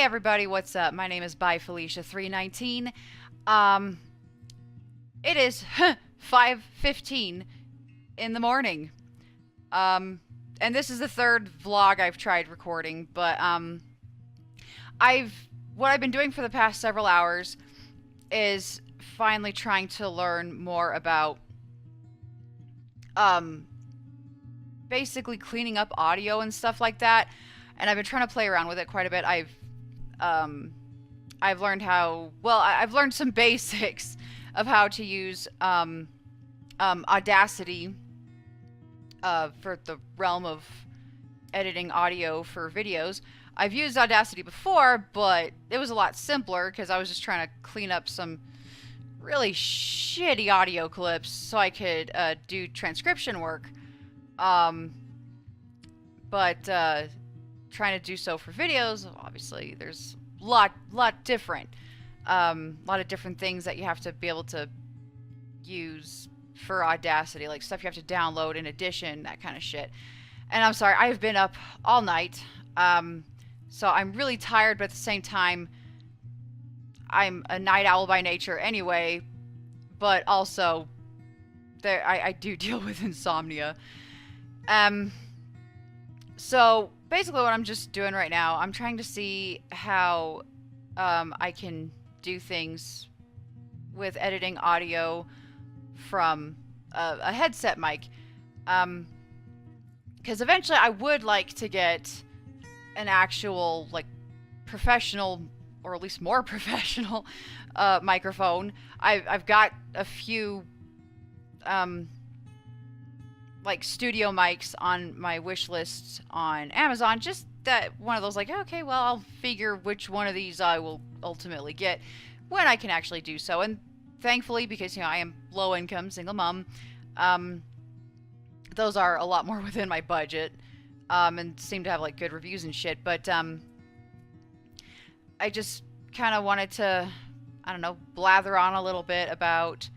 Hey everybody, what's up? My name is By Felicia319. It is 5:15 in the morning. And this is the third vlog I've tried recording, but I've what I've been doing for the past several hours is finally trying to learn more about um basically cleaning up audio and stuff like that. And I've been trying to play around with it quite a bit. Um I've learned I've learned some basics of how to use Audacity for the realm of editing audio for videos. I've used Audacity before, but it was a lot simpler because I was just trying to clean up some really shitty audio clips so I could do transcription work. But trying to do so for videos, obviously, there's a lot different. A lot of different things that you have to be able to use for Audacity, like stuff you have to download in addition, that kind of shit. And I'm sorry, I've been up all night, so I'm really tired, but at the same time, I'm a night owl by nature anyway, but also, I do deal with insomnia. So basically what I'm just doing right now, I'm trying to see how I can do things with editing audio from a headset mic. Because eventually I would like to get an actual, like, professional, or at least more professional, microphone. I've got a few, like, studio mics on my wish list on Amazon. Just that one of those, like, okay, well, I'll figure which one of these I will ultimately get when I can actually do so. And thankfully, because, I am low income, single mom, those are a lot more within my budget, and seem to have, like, good reviews and shit. But I just kind of wanted to, I don't know, blather on a little bit about,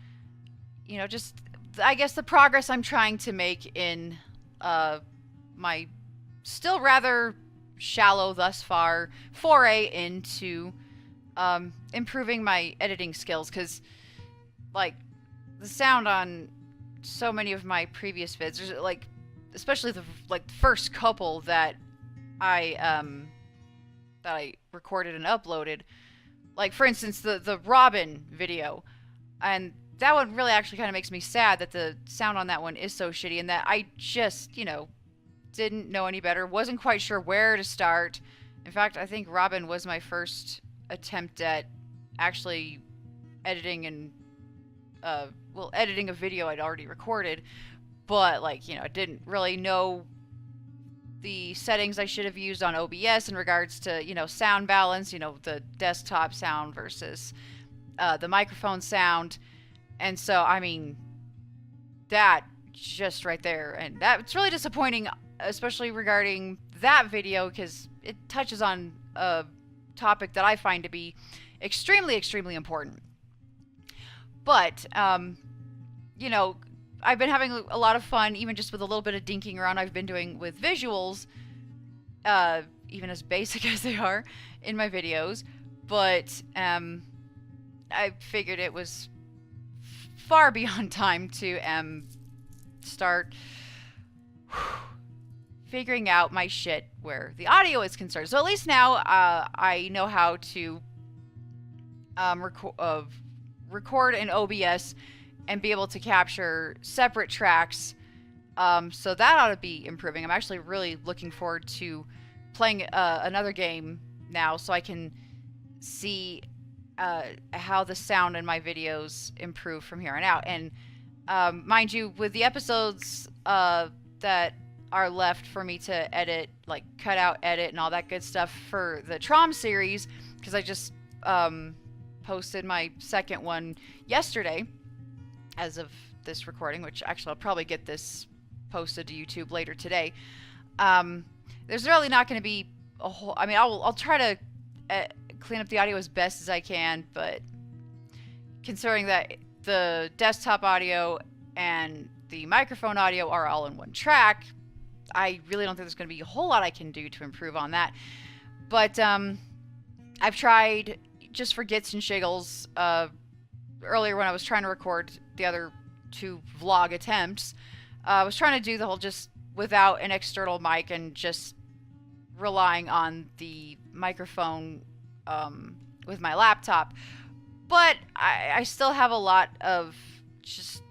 just, I guess, the progress I'm trying to make in my still rather shallow thus far foray into improving my editing skills. Because, like, the sound on so many of my previous vids, there's, like, especially the first couple that I recorded and uploaded, like, for instance, the Robin video, and that one really actually kind of makes me sad that the sound on that one is so shitty, and that I just, didn't know any better, wasn't quite sure where to start. In fact, I think Robin was my first attempt at actually editing and editing a video I'd already recorded, but, like, I didn't really know the settings I should have used on OBS in regards to, sound balance, the desktop sound versus the microphone sound. And so, I mean, that just right there, and that's really disappointing, especially regarding that video, because it touches on a topic that I find to be extremely, extremely important. But, I've been having a lot of fun, even just with a little bit of dinking around I've been doing with visuals, even as basic as they are in my videos. But I figured it was far beyond time to start figuring out my shit where the audio is concerned. So at least now I know how to record in OBS and be able to capture separate tracks. So that ought to be improving. I'm actually really looking forward to playing another game now, so I can see how the sound in my videos improve from here on out. And mind you, with the episodes that are left for me to edit, like cut out, edit, and all that good stuff for the Trom series, because I just posted my second one yesterday as of this recording, which actually I'll probably get this posted to YouTube later today. There's really not going to be a whole, I mean, I'll try to clean up the audio as best as I can, but considering that the desktop audio and the microphone audio are all in one track, I really don't think there's going to be a whole lot I can do to improve on that. But I've tried just for gits and shiggles. Earlier when I was trying to record the other 2 vlog attempts, I was trying to do the whole just without an external mic and just relying on the microphone with my laptop. But I still have a lot of just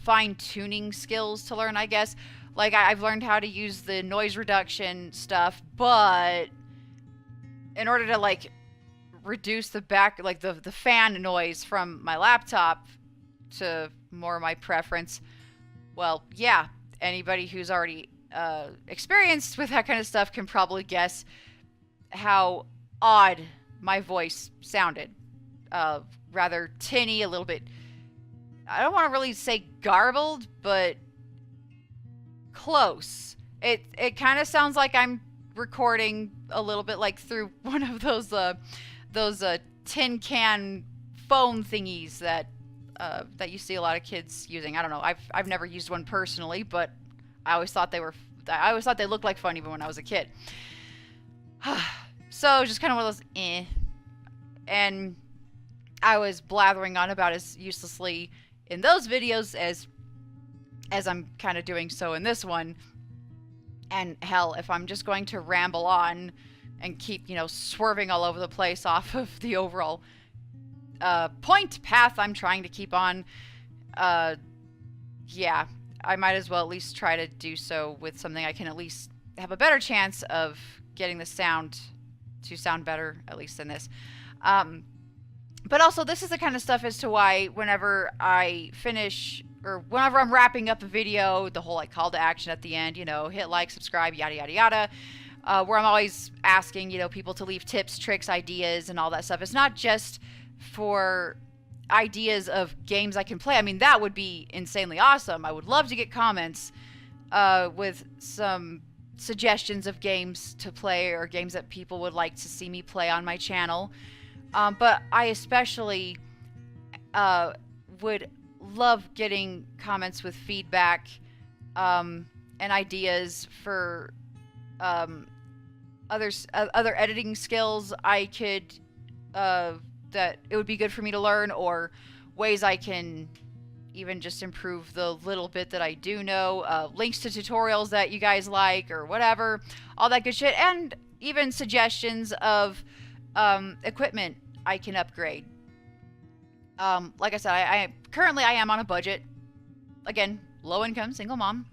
fine-tuning skills to learn, I guess. Like, I've learned how to use the noise reduction stuff, but in order to, like, reduce the the fan noise from my laptop to more my preference, well, yeah, anybody who's already experienced with that kind of stuff can probably guess how odd my voice sounded. Rather tinny, a little bit, I don't want to really say garbled, but close. It kind of sounds like I'm recording a little bit like through one of those tin can phone thingies that you see a lot of kids using. I don't know. I've never used one personally, but I always thought they looked like fun even when I was a kid. So just kind of one of those and I was blathering on about as uselessly in those videos as I'm kind of doing so in this one. And hell, if I'm just going to ramble on and keep, swerving all over the place off of the overall path I'm trying to keep on, yeah, I might as well at least try to do so with something I can at least have a better chance of getting the sound to sound better, at least in this. But also, this is the kind of stuff as to why whenever I finish, or whenever I'm wrapping up a video, the whole call to action at the end, hit like, subscribe, yada, yada, yada, where I'm always asking, people to leave tips, tricks, ideas, and all that stuff. It's not just for ideas of games I can play. I mean, that would be insanely awesome. I would love to get comments with some suggestions of games to play or games that people would like to see me play on my channel. But I especially would love getting comments with feedback and ideas for other editing skills I could that it would be good for me to learn, or ways I can even just improve the little bit that I do know, links to tutorials that you guys like or whatever, all that good shit, and even suggestions of equipment I can upgrade. Like I said, I currently am on a budget. Again, low income, single mom.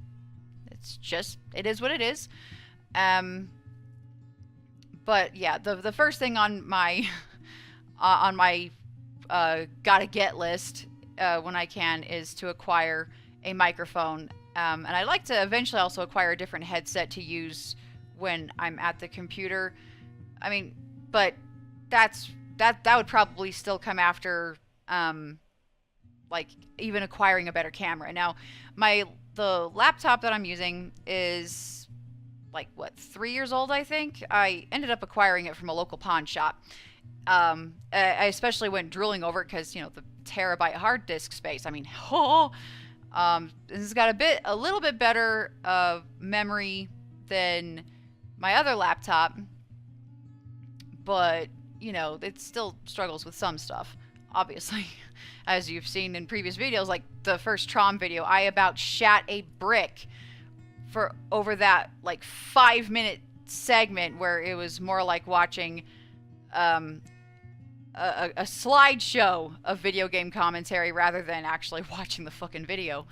It is what it is. But yeah, the first thing on my gotta get list when I can is to acquire a microphone. And I'd like to eventually also acquire a different headset to use when I'm at the computer. I mean, but that would probably still come after even acquiring a better camera. Now, the laptop that I'm using is 3 years old, I think. I ended up acquiring it from a local pawn shop. I especially went drooling over it because, the terabyte hard disk space. I mean, this has got a little bit better memory than my other laptop, but it still struggles with some stuff, obviously. As you've seen in previous videos, like the first Trom video, I about shat a brick for over that 5-minute segment where it was more like watching a slideshow of video game commentary rather than actually watching the fucking video.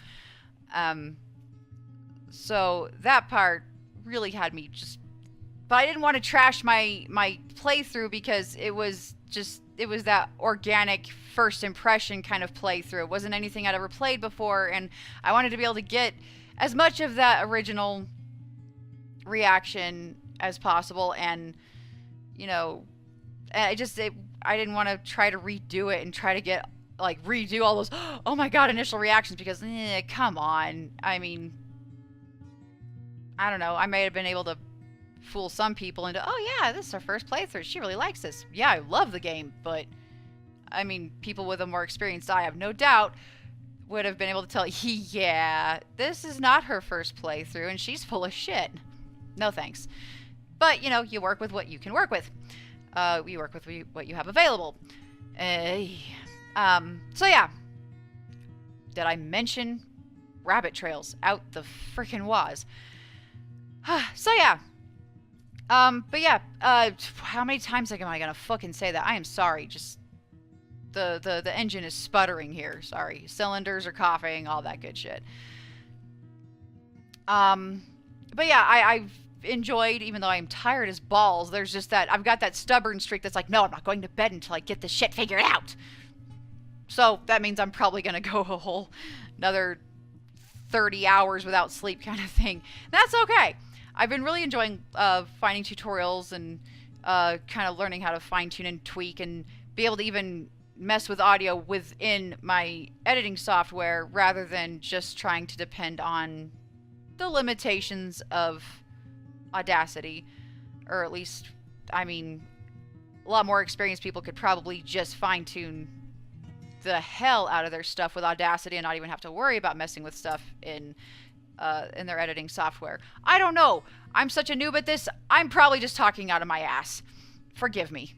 So that part really had me just... But I didn't want to trash my playthrough because it was that organic first impression kind of playthrough. It wasn't anything I'd ever played before, and I wanted to be able to get as much of that original reaction as possible. And I didn't want to try to redo it and try to get redo all those oh my god initial reactions, because come on. I mean, I don't know, I may have been able to fool some people into, oh yeah, this is her first playthrough, she really likes this, yeah, I love the game. But I mean, people with a more experienced eye, I have no doubt, would have been able to tell, yeah, this is not her first playthrough and she's full of shit. No thanks. But you work with what you can work with. we work with what you have available. So yeah. Did I mention rabbit trails out the freaking waz? So yeah. But yeah, how many times am I gonna fucking say that? I am sorry, just the engine is sputtering here. Sorry. Cylinders are coughing, all that good shit. But yeah, I've enjoyed, even though I'm tired as balls, there's just that, I've got that stubborn streak that's like, no, I'm not going to bed until I get this shit figured out. So that means I'm probably gonna go a whole another 30 hours without sleep kind of thing. That's okay. I've been really enjoying finding tutorials and kind of learning how to fine-tune and tweak and be able to even mess with audio within my editing software rather than just trying to depend on the limitations of Audacity. Or at least, I mean, a lot more experienced people could probably just fine-tune the hell out of their stuff with Audacity and not even have to worry about messing with stuff in their editing software. I don't know. I'm such a noob at this. I'm probably just talking out of my ass. Forgive me.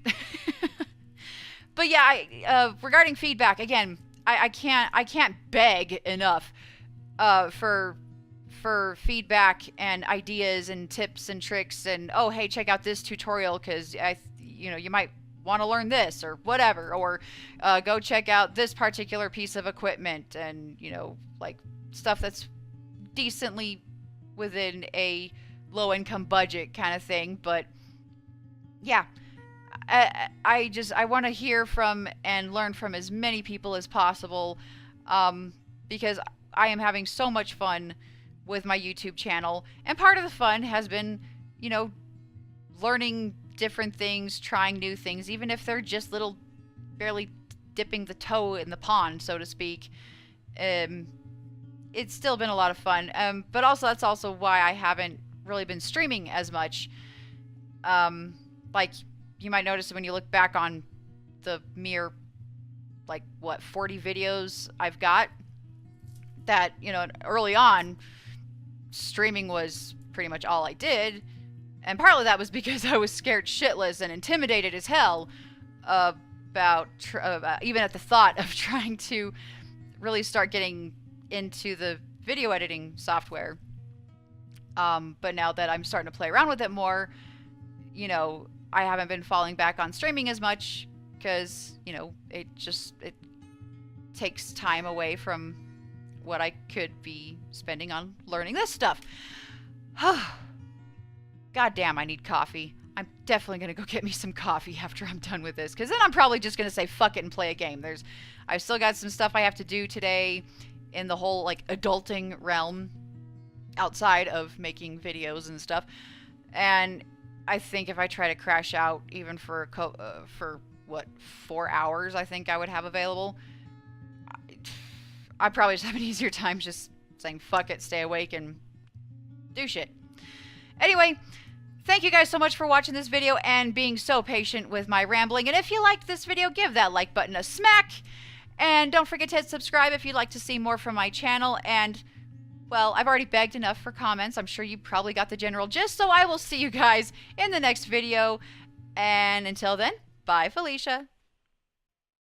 But yeah, regarding feedback, again, I can't beg enough for feedback and ideas and tips and tricks and, oh, hey, check out this tutorial because you might want to learn this or whatever, or go check out this particular piece of equipment and, like stuff that's decently within a low-income budget kind of thing. But yeah, I want to hear from and learn from as many people as possible, because I am having so much fun with my YouTube channel, and part of the fun has been, learning different things, trying new things, even if they're just little, barely dipping the toe in the pond, so to speak. It's still been a lot of fun, but also that's also why I haven't really been streaming as much. Like, you might notice when you look back on the mere, 40 videos I've got, that, early on, streaming was pretty much all I did. And partly that was because I was scared shitless and intimidated as hell about even at the thought of trying to really start getting into the video editing software. But now that I'm starting to play around with it more, I haven't been falling back on streaming as much because, it takes time away from what I could be spending on learning this stuff. God damn, I need coffee. I'm definitely going to go get me some coffee after I'm done with this, because then I'm probably just going to say fuck it and play a game. I've still got some stuff I have to do today in the whole, adulting realm outside of making videos and stuff. And I think if I try to crash out even for 4 hours, I think I would have available. I probably just have an easier time just saying fuck it, stay awake, and do shit. Anyway, thank you guys so much for watching this video and being so patient with my rambling. And if you liked this video, give that like button a smack. And don't forget to hit subscribe if you'd like to see more from my channel. And, well, I've already begged enough for comments. I'm sure you probably got the general gist. So I will see you guys in the next video. And until then, bye, Felicia.